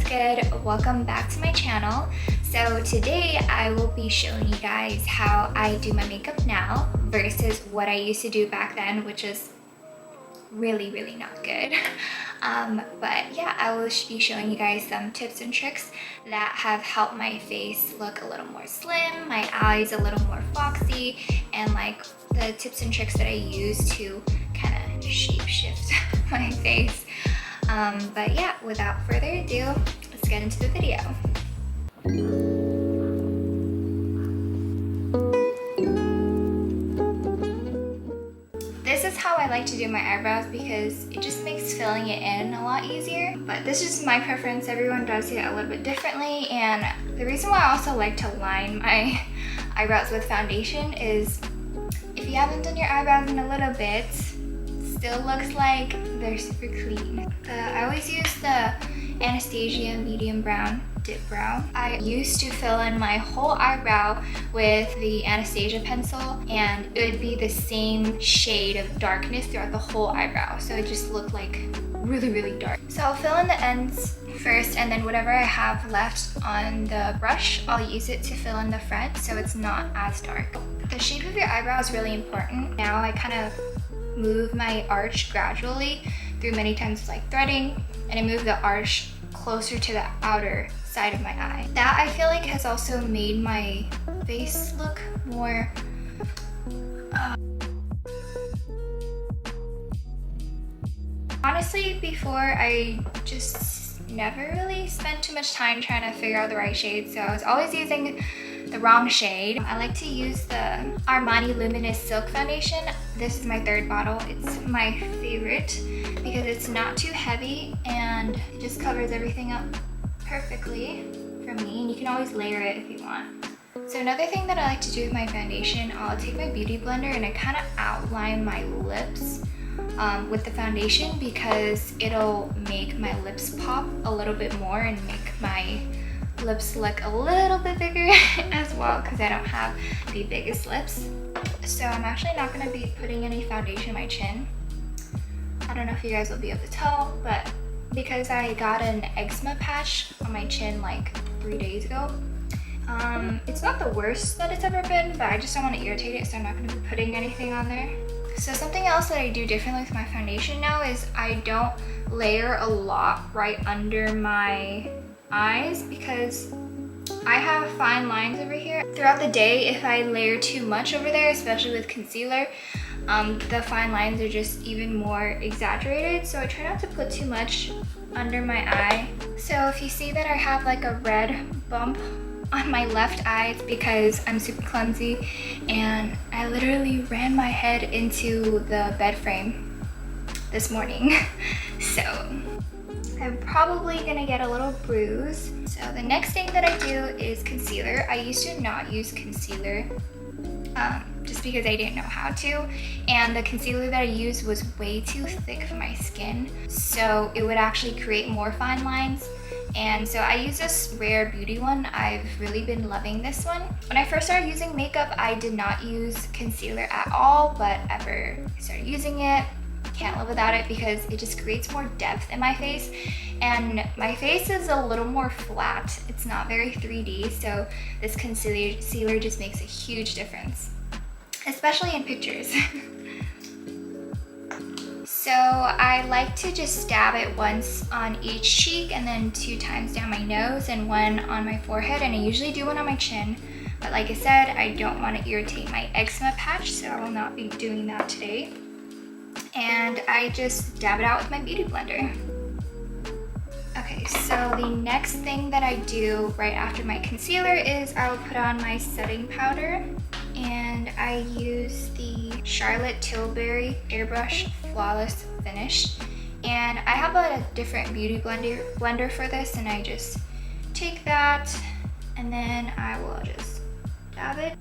good? Welcome back to my channel. So today I will be showing you guys how I do my makeup now versus what I used to do back then, which is really not good. But yeah, I will be showing you guys some tips and tricks that have helped my face look a little more slim, my eyes a little more foxy, and like the tips and tricks that I use to kind of shape shift my face. But yeah, without further ado, let's get into the video. This is how I like to do my eyebrows because it just makes filling it in a lot easier. But this is just my preference. Everyone does it a little bit differently. And the reason why I also like to line my eyebrows with foundation is if you haven't done your eyebrows in a little bit, still looks like they're super clean. I always use the Anastasia medium brown dip brow. I used to fill in my whole eyebrow with the Anastasia pencil, and it would be the same shade of darkness throughout the whole eyebrow, so it just looked like really dark. So I'll fill in the ends first, and then whatever I have left on the brush, I'll use it to fill in the front so it's not as dark. The shape of your eyebrow is really important. Now I kind of move my arch gradually through many times like threading, and I move the arch closer to the outer side of my eye. That I feel like has also made my face look more honestly, before I just never really spent too much time trying to figure out the right shade, so I was always using the wrong shade. I like to use the Armani Luminous Silk Foundation. This is my third bottle. It's my favorite because it's not too heavy and it just covers everything up perfectly for me, and you can always layer it if you want. So another thing that I like to do with my foundation, I'll take my beauty blender and I kind of outline my lips with the foundation because it'll make my lips pop a little bit more and make my lips look a little bit bigger as well because I don't have the biggest lips. So I'm actually not going to be putting any foundation on my chin. I don't know if you guys will be able to tell, but because I got an eczema patch on my chin like 3 days ago, it's not the worst that it's ever been, but I just don't want to irritate it, so I'm not going to be putting anything on there. So something else that I do differently with my foundation now is I don't layer a lot right under my eyes because I have fine lines over here. Throughout the day, if I layer too much over there, especially with concealer, the fine lines are just even more exaggerated, so I try not to put too much under my eye. So if you see that I have like a red bump on my left eye, it's because I'm super clumsy and I literally ran my head into the bed frame this morning. So I'm probably gonna get a little bruise. So the next thing that I do is concealer. I used to not use concealer just because I didn't know how to, and the concealer that I used was way too thick for my skin, so it would actually create more fine lines. And so I use this Rare Beauty one. I've really been loving this one. When I first started using makeup, I did not use concealer at all, but ever I started using it, can't live without it because it just creates more depth in my face, and my face is a little more flat. It's not very 3D, so this concealer just makes a huge difference, especially in pictures. So I like to just dab it once on each cheek and then 2 times down my nose and 1 on my forehead, and I usually do 1 on my chin. But like I said, I don't want to irritate my eczema patch, so I will not be doing that today. And I just dab it out with my beauty blender. Okay, so the next thing that I do right after my concealer is I will put on my setting powder, and I use the Charlotte Tilbury Airbrush Flawless Finish. And I have a different beauty blender for this, and I just take that and then I will just dab it.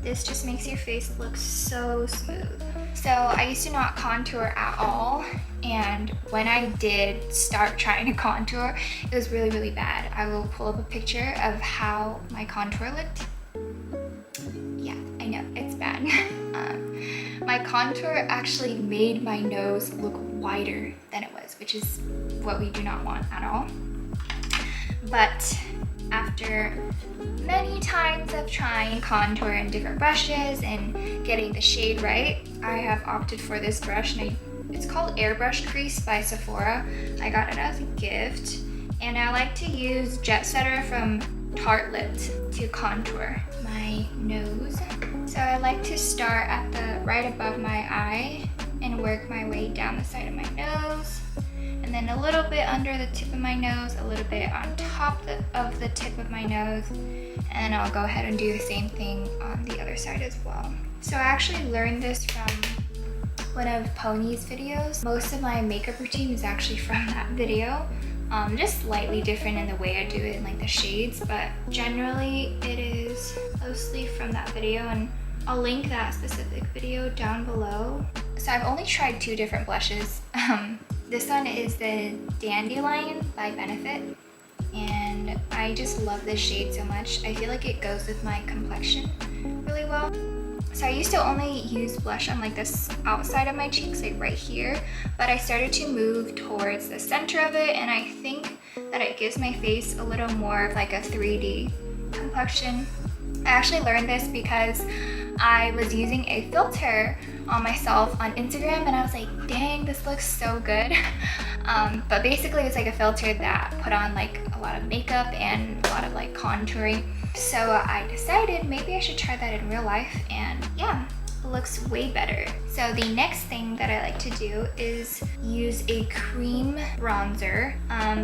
This just makes your face look so smooth. So I used to not contour at all, and when I did start trying to contour, it was really bad. I will pull up a picture of how my contour looked. Yeah, know, it's bad. My contour actually made my nose look wider than it was, which is what we do not want at all. But after many times of trying contour and different brushes and getting the shade right, I have opted for this brush, and it's called Airbrush Crease by Sephora. I got it as a gift, and I like to use Jet Setter from Tartelette to contour my nose. So I like to start at the right above my eye and work my way down the side of my nose, and then a little bit under the tip of my nose, a little bit on top of the tip of my nose, and I'll go ahead and do the same thing on the other side as well. So I actually learned this from one of Pony's videos. Most of my makeup routine is actually from that video. Just slightly different in the way I do it, in like the shades, but generally it is mostly from that video, and I'll link that specific video down below. So I've only tried 2 different blushes. This one is the Dandelion by Benefit, and I just love this shade so much. I feel like it goes with my complexion really well. So I used to only use blush on like this outside of my cheeks, like right here, but I started to move towards the center of it, and I think that it gives my face a little more of like a 3D complexion. I actually learned this because I was using a filter on myself on Instagram, and I was like, dang, this looks so good. But basically it's like a filter that put on like a lot of makeup and a lot of like contouring. So I decided maybe I should try that in real life, and yeah, it looks way better. So the next thing that I like to do is use a cream bronzer.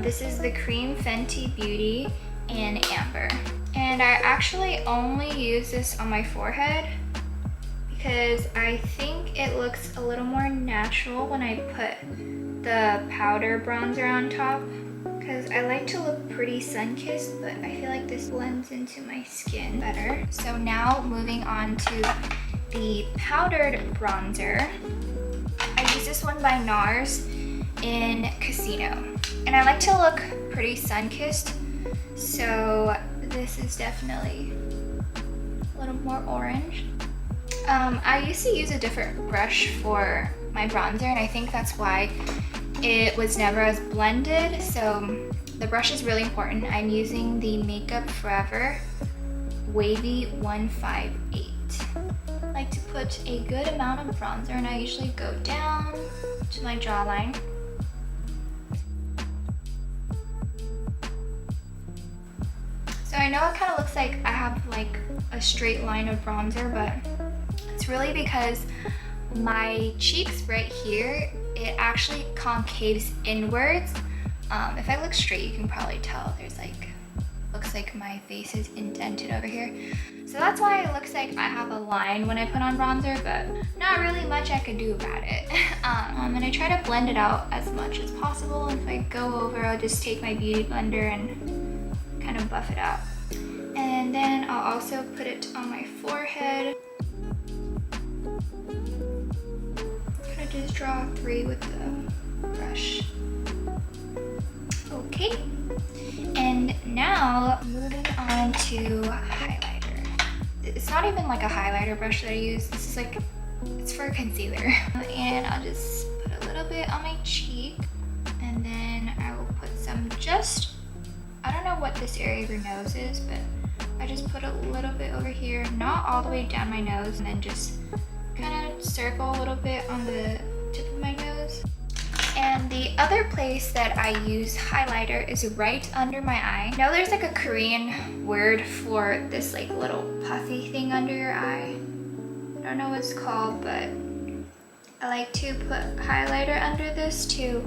This is the Cream Fenty Beauty in Amber. And I actually only use this on my forehead because I think it looks a little more natural when I put the powder bronzer on top, because I like to look pretty sun-kissed, but I feel like this blends into my skin better. So now moving on to the powdered bronzer. I use this one by NARS in Casino, and I like to look pretty sun-kissed, so this is definitely a little more orange. I used to use a different brush for my bronzer, and I think that's why it was never as blended. So the brush is really important. I'm using the Makeup Forever Wavy 158. I like to put a good amount of bronzer, and I usually go down to my jawline. So I know it kind of looks like I have like a straight line of bronzer, but it's really because my cheeks right here, it actually concaves inwards. If I look straight, you can probably tell there's like, looks like my face is indented over here. So that's why it looks like I have a line when I put on bronzer, but not really much I could do about it. And I try to blend it out as much as possible. If I go over, I'll just take my beauty blender and kind of buff it out. And then I'll also put it on my forehead. Kind of just draw 3 with the brush. Okay, and now moving on to highlighter. It's not even like a highlighter brush that I use. This is like, it's for concealer. And I'll just put a little bit on my cheek, and then I will put some just, I don't know what this area of your nose is, but I just put a little bit over here, not all the way down my nose, and then just kind of circle a little bit on the tip of my nose. And the other place that I use highlighter is right under my eye. Now there's like a Korean word for this like little puffy thing under your eye. I don't know what it's called, but I like to put highlighter under this to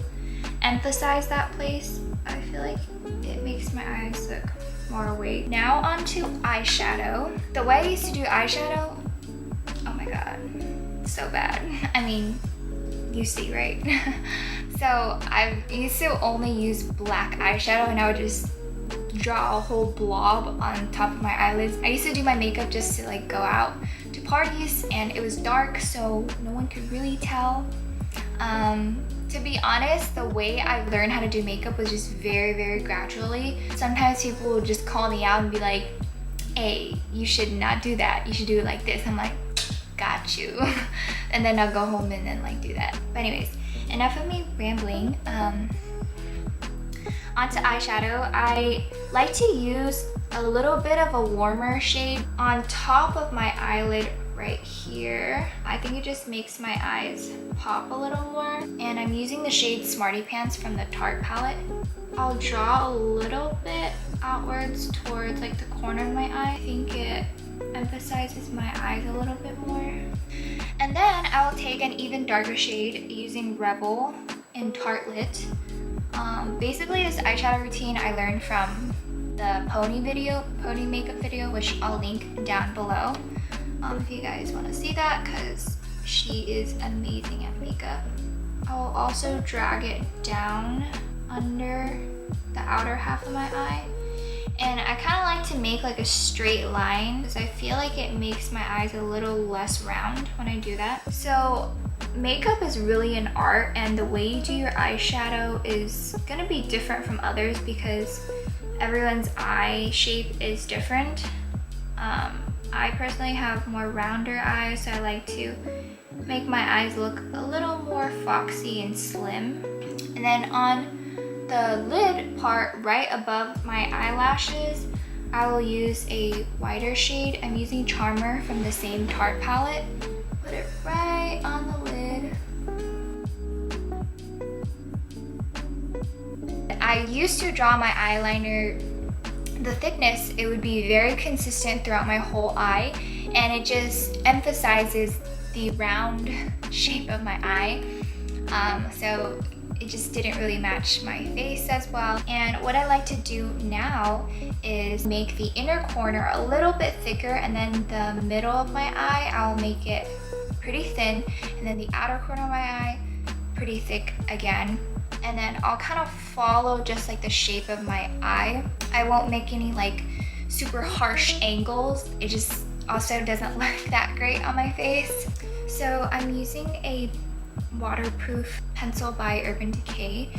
emphasize that place. I feel like it makes my eyes look more awake. Now onto eyeshadow. The way I used to do eyeshadow, oh my god, so bad. I mean, you see, right? So I used to only use black eyeshadow, and I would just draw a whole blob on top of my eyelids. I used to do my makeup just to like go out to parties, and it was dark, so no one could really tell. To be honest, the way I learned how to do makeup was just very, very gradually. Sometimes people would just call me out and be like, hey, you should not do that. You should do it like this. I'm like, got you. And then I'll go home and then like do that. But anyways, enough of me rambling. Onto eyeshadow, I like to use a little bit of a warmer shade on top of my eyelid right here. I think it just makes my eyes pop a little more. And I'm using the shade Smarty Pants from the Tarte palette. I'll draw a little bit outwards towards like the corner of my eye. I think it emphasizes my eyes a little bit more. And then I'll take an even darker shade using Rebel in Tarte Lit. Basically this eyeshadow routine I learned from the pony makeup video, which I'll link down below if you guys want to see that, because she is amazing at makeup. I'll also drag it down under the outer half of my eye, and I kind of like to make like a straight line because I feel like it makes my eyes a little less round when I do that. So makeup is really an art, and the way you do your eyeshadow is gonna be different from others because everyone's eye shape is different. I personally have more rounder eyes, so I like to make my eyes look a little more foxy and slim. And then on the lid part right above my eyelashes, I will use a whiter shade. I'm using Charmer from the same Tarte palette. Put it right on the lid. I used to draw my eyeliner, the thickness, it would be very consistent throughout my whole eye, and it just emphasizes the round shape of my eye. So it just didn't really match my face as well. And what I like to do now is make the inner corner a little bit thicker, and then the middle of my eye, I'll make it pretty thin, and then the outer corner of my eye, pretty thick again. And then I'll kind of follow just like the shape of my eye. I won't make any like super harsh angles. It just also doesn't look that great on my face. So I'm using a waterproof pencil by Urban Decay,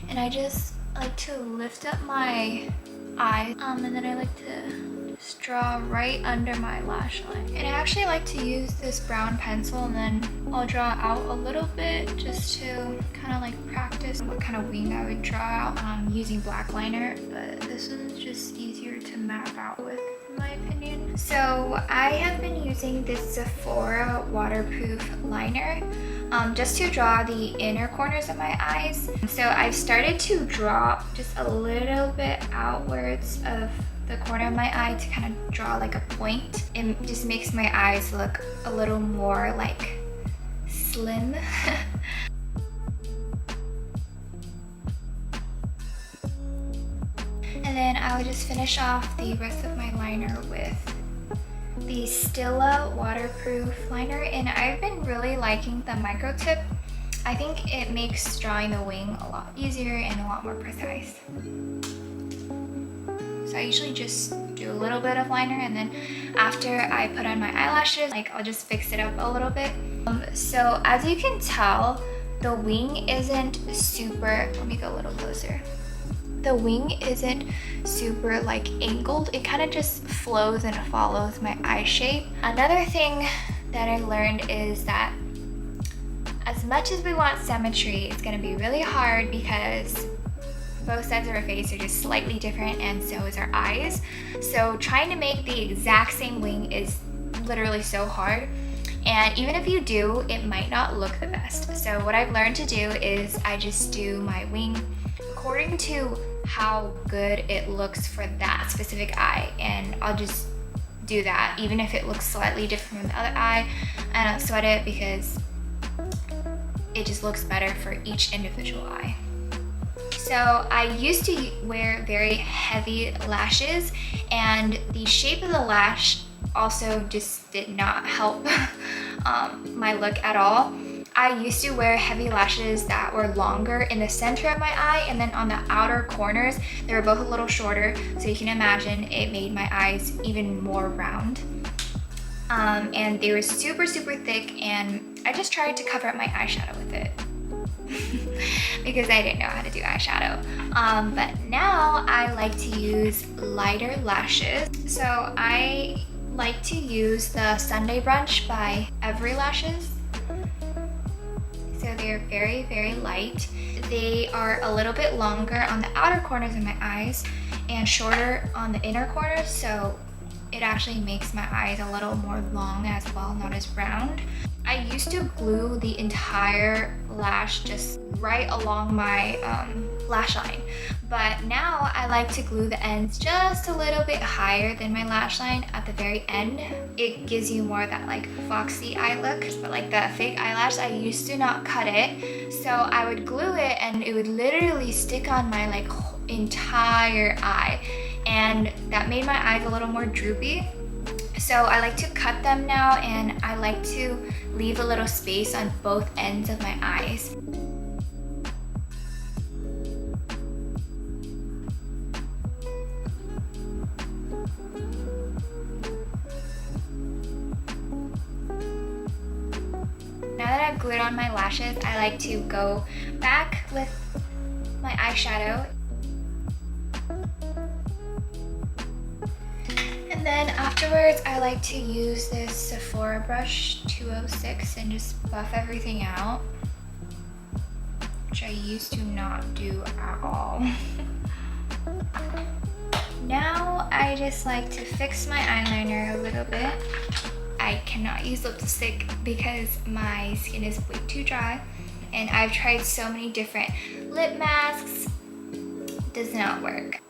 and I just like to lift up my eye, and then I like to just draw right under my lash line. And I actually like to use this brown pencil, and then I'll draw out a little bit just to kind of like practice what kind of wing I would draw out using black liner, but this one's just easier to map out with, in my opinion. So I have been using this Sephora waterproof liner just to draw the inner corners of my eyes. So I've started to draw just a little bit outwards of the corner of my eye to kind of draw like a point. It just makes my eyes look a little more like slim. And then I'll just finish off the rest of my liner with the Stila waterproof liner, and I've been really liking the micro tip. I think it makes drawing the wing a lot easier and a lot more precise. So I usually just do a little bit of liner, and then after I put on my eyelashes, like I'll just fix it up a little bit. So as you can tell, the wing isn't super, let me go a little closer. The wing isn't super like angled. It kind of just flows and follows my eye shape. Another thing that I learned is that as much as we want symmetry, it's gonna be really hard because both sides of our face are just slightly different, and so is our eyes. So trying to make the exact same wing is literally so hard. And even if you do, it might not look the best. So what I've learned to do is I just do my wing according to how good it looks for that specific eye, and I'll just do that even if it looks slightly different from the other eye. I don't sweat it because it just looks better for each individual eye. So I used to wear very heavy lashes, and the shape of the lash also just did not help my look at all. I used to wear heavy lashes that were longer in the center of my eye, and then on the outer corners, they were both a little shorter. So you can imagine it made my eyes even more round. And they were super, super thick, and I just tried to cover up my eyeshadow with it because I didn't know how to do eyeshadow. But now I like to use lighter lashes. So I like to use the Sunday Brunch by Every Lashes. So they're very, very light. They are a little bit longer on the outer corners of my eyes and shorter on the inner corners, so it actually makes my eyes a little more long as well, not as round. I used to glue the entire lash just right along my lash line, but now I like to glue the ends just a little bit higher than my lash line at the very end. It gives you more of that like foxy eye look. But like the fake eyelash, I used to not cut it, so I would glue it and it would literally stick on my like entire eye, and that made my eyes a little more droopy. So I like to cut them now, and I like to leave a little space on both ends of my eyes. Now that I've glued on my lashes, I like to go back with my eyeshadow. And then afterwards, I like to use this Sephora brush 206 and just buff everything out, which I used to not do at all. Now I just like to fix my eyeliner a little bit. I cannot use lipstick because my skin is way too dry, and I've tried so many different lip masks. Does not work.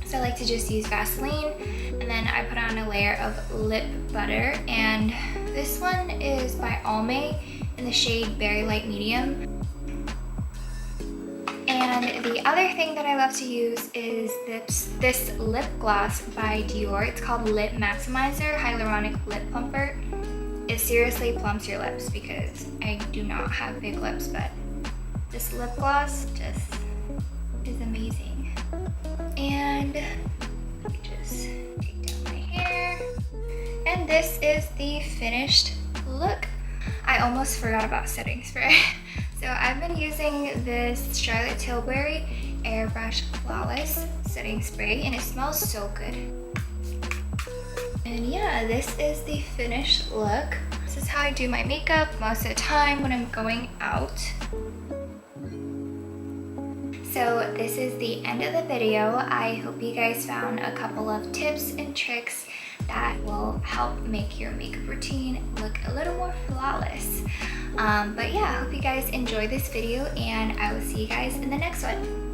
So I like to just use Vaseline, and then I put on a layer of lip butter, and this one is by Almay in the shade Berry Light Medium. And the other thing that I love to use is this lip gloss by Dior. It's called Lip Maximizer Hyaluronic Lip Plumper. It seriously plumps your lips because I do not have big lips, but this lip gloss just is amazing. And let me just take down my hair. And this is the finished look. I almost forgot about setting spray. So I've been using this Charlotte Tilbury Airbrush Flawless setting spray, and it smells so good. And yeah, this is the finished look. This is how I do my makeup most of the time when I'm going out. So this is the end of the video. I hope you guys found a couple of tips and tricks that will help make your makeup routine look a little more flawless. But yeah, I hope you guys enjoyed this video, and I will see you guys in the next one.